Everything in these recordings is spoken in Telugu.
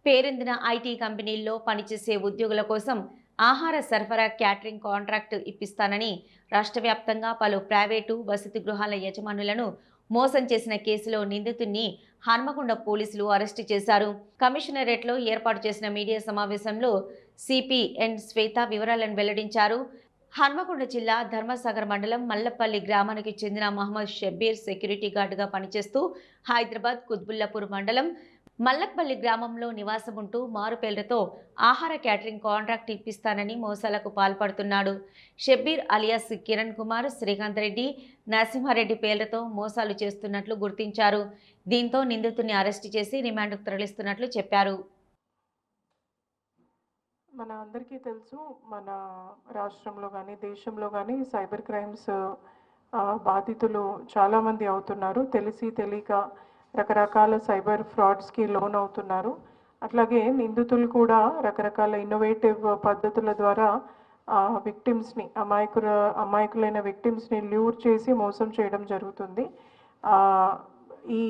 పేరొందిన ఐటీ కంపెనీల్లో పనిచేసే ఉద్యోగుల కోసం ఆహార సరఫరా క్యాటరింగ్ కాంట్రాక్టు ఇప్పిస్తానని రాష్ట్ర వ్యాప్తంగా పలు ప్రైవేటు వసతి గృహాల యజమానులను మోసం చేసిన కేసులో నిందితుడిని హన్మకొండ పోలీసులు అరెస్టు చేశారు. కమిషనరేట్లో ఏర్పాటు చేసిన మీడియా సమావేశంలో సిపి ఎన్ శ్వేత వివరాలను వెల్లడించారు. హన్మకొండ జిల్లా ధర్మసాగర్ మండలం మల్లపల్లి గ్రామానికి చెందిన మహమ్మద్ షబ్బీర్ సెక్యూరిటీ గార్డుగా పనిచేస్తూ హైదరాబాద్ కుత్బుల్లాపూర్ మండలం మల్లపల్లి గ్రామంలో నివాసం ఉంటూ మారుపేర్లతో ఆహార క్యాటరింగ్ కాంట్రాక్ట్ ఇప్పిస్తానని మోసాలకు పాల్పడుతున్నాడు. షబ్బీర్ అలియాస్ కిరణ్ కుమార్, శ్రీకాంత్ రెడ్డి, నరసింహారెడ్డి పేర్లతో మోసాలు చేస్తున్నట్లు గుర్తించారు. దీంతో నిందితుడిని అరెస్టు చేసి రిమాండ్కు తరలిస్తున్నట్లు చెప్పారు. మన అందరికీ తెలుసు, మన రాష్ట్రంలో కానీ దేశంలో కానీ సైబర్ క్రైమ్స్ బాధితులు చాలామంది అవుతున్నారు. తెలిసి తెలియక రకరకాల సైబర్ ఫ్రాడ్స్కి లోన్ అవుతున్నారు. అట్లాగే నిందితులు కూడా రకరకాల ఇన్నోవేటివ్ పద్ధతుల ద్వారా విక్టిమ్స్ని అమాయకులైన విక్టిమ్స్ని ల్యూర్ చేసి మోసం చేయడం జరుగుతుంది. ఈ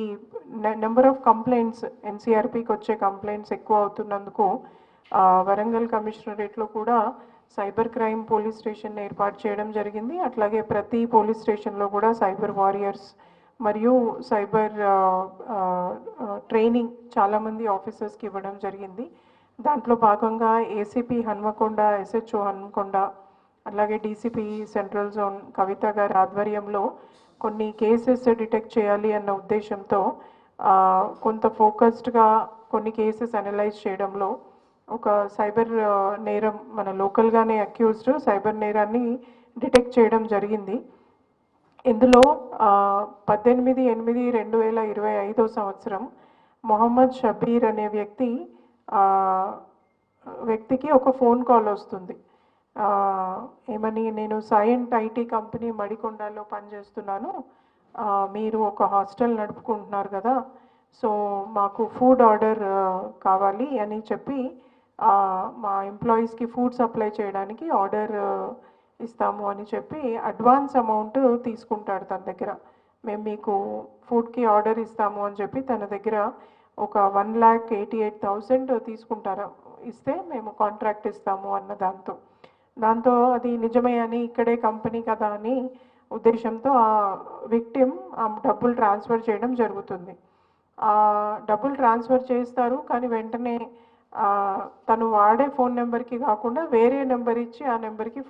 నెంబర్ ఆఫ్ కంప్లైంట్స్ ఎన్సీఆర్పీకి వచ్చే కంప్లైంట్స్ ఎక్కువ అవుతున్నందుకు వరంగల్ కమిషనరేట్లో కూడా సైబర్ క్రైమ్ పోలీస్ స్టేషన్ ఏర్పాటు చేయడం జరిగింది. అట్లాగే ప్రతి పోలీస్ స్టేషన్లో కూడా సైబర్ వారియర్స్ మరియు సైబర్ ట్రైనింగ్ చాలామంది ఆఫీసర్స్కి ఇవ్వడం జరిగింది. దాంట్లో భాగంగా ఏసీపీ హన్మకొండ, ఎస్హెచ్ఓ హన్మకొండ, అలాగే డీసీపీ సెంట్రల్ జోన్ కవిత గారి ఆధ్వర్యంలో కొన్ని కేసెస్ డిటెక్ట్ చేయాలి అన్న ఉద్దేశంతో కొంత ఫోకస్డ్గా కొన్ని కేసెస్ అనలైజ్ చేయడంలో ఒక సైబర్ నేరం, మన లోకల్గానే అక్యూజ్డ్ సైబర్ నేరాన్ని డిటెక్ట్ చేయడం జరిగింది. ఇందులో 18/8/2025 సంవత్సరం మొహమ్మద్ షబీర్ అనే వ్యక్తికి ఒక ఫోన్ కాల్ వస్తుంది. ఏమని, నేను సైంట్ ఐటీ కంపెనీ మడికొండలో పనిచేస్తున్నాను, మీరు ఒక హాస్టల్ నడుపుకుంటున్నారు కదా, సో మాకు ఫుడ్ ఆర్డర్ కావాలి అని చెప్పి మా ఎంప్లాయీస్కి ఫుడ్ సప్లై చేయడానికి ఆర్డర్ ఇస్తాము అని చెప్పి అడ్వాన్స్ అమౌంట్ తీసుకుంటాడు తన దగ్గర. మేము మీకు ఫుడ్కి ఆర్డర్ ఇస్తాము అని చెప్పి తన దగ్గర ఒక 1,88,000 తీసుకుంటారు. ఇస్తే మేము కాంట్రాక్ట్ ఇస్తాము అన్న దాంతో అది నిజమే అని, ఇక్కడే కంపెనీ కదా అని ఉద్దేశంతో ఆ విక్టిమ్ ఆ డబ్బులు ట్రాన్స్ఫర్ చేయడం జరుగుతుంది. ఆ డబ్బులు ట్రాన్స్ఫర్ చేస్తారు, కానీ వెంటనే తను వాడే ఫోన్ నెంబర్కి కాకుండా వేరే నెంబర్ ఇచ్చి ఆ నెంబర్కి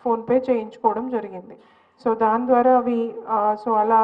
ఫోన్పే చేయించుకోవడం జరిగింది. సో దాని ద్వారా అలా